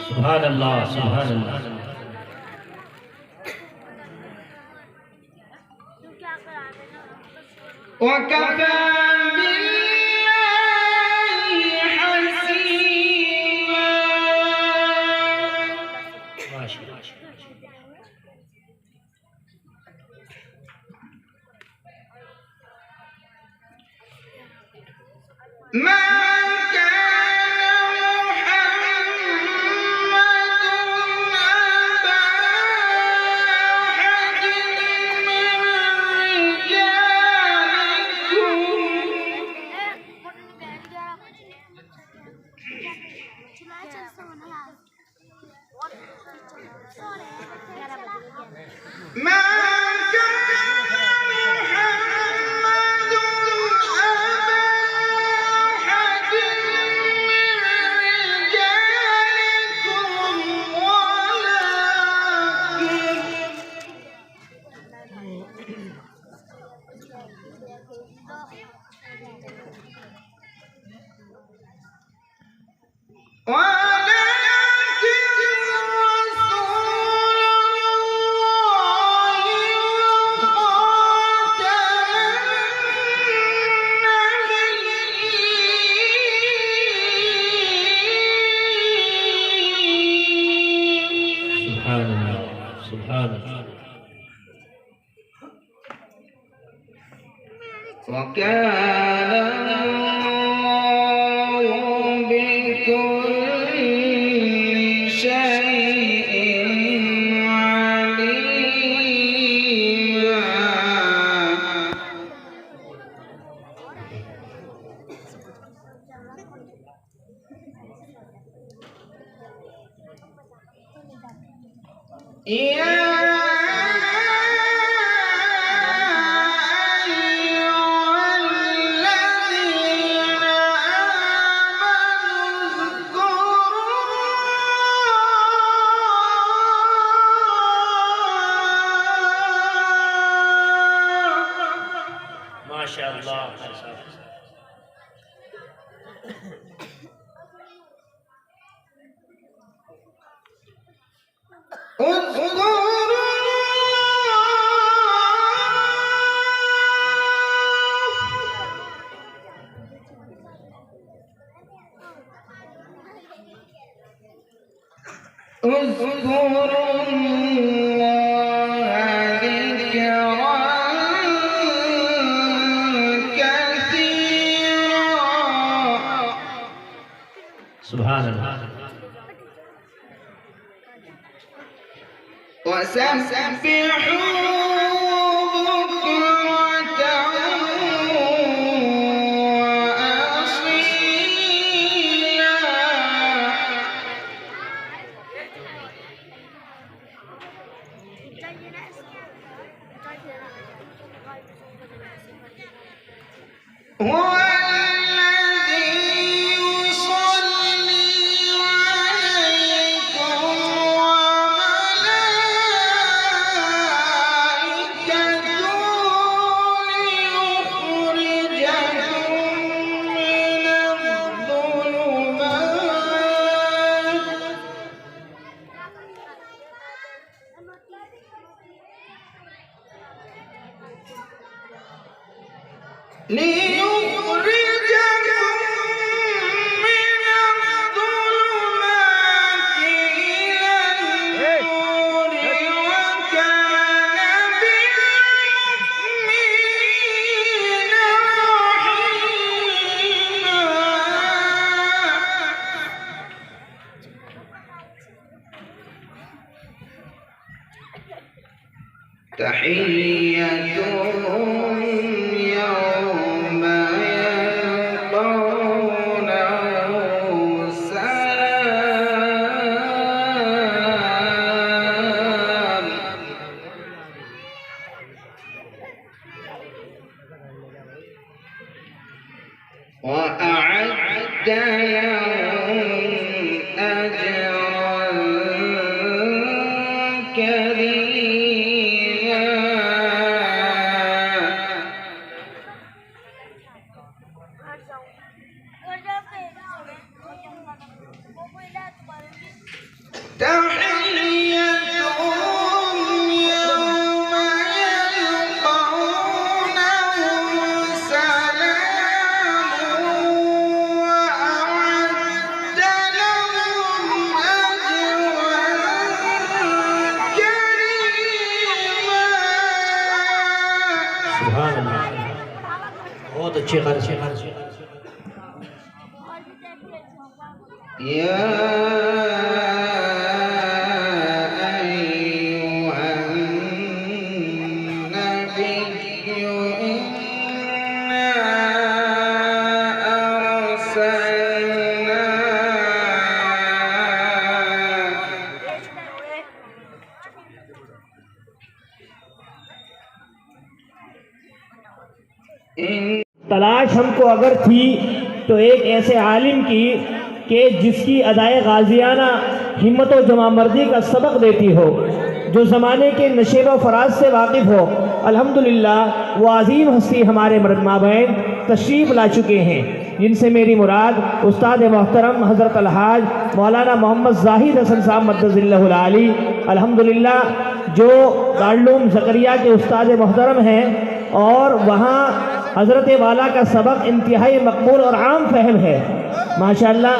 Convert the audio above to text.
سبحان الله سبحان الله. وكفى بالله حسيبا. ماشي. ما وكان الله بكل شيء عليما. ما شاء الله. اذكروا الله ذكرا كثيرا. سبحان الله. وسبحوا بكرة وأصيلا. هو الذي يصلي عليكم وملائكته تحيتهم يوم يلقونه سلام وأعد لهم أجرا كريما تحيتهم يوم يلقونه سلام وأعد لهم أجرا كريما सुभान अल्लाह बहुत अच्छे खर्च يا أيها النبي إنا أرسلناك तलाश हमको अगर थी तो एक ऐसे आलिम की कि जिसकी अदाए गाजियाना हिम्मत व जमामर्दी का सबक देती हो, जो ज़माने के नशेब व फराज से वाकिफ़ हो। अल्हम्दुलिल्लाह वो अज़ीम हस्ती हमारे माबैन तशरीफ़ ला चुके हैं, जिनसे मेरी मुराद उस्ताद मोहतरम हज़रत अलहाज मौलाना मोहम्मद ज़ाहिद हसन साहब मद्दज़िल्लहुल आली अल्हम्दुलिल्लाह, जो दारुल ज़करिया के उस्ताद मोहतरम हैं और वहाँ हज़रत वाला का सबक इंतहाई मकबूल और आम फहम है माशाअल्लाह।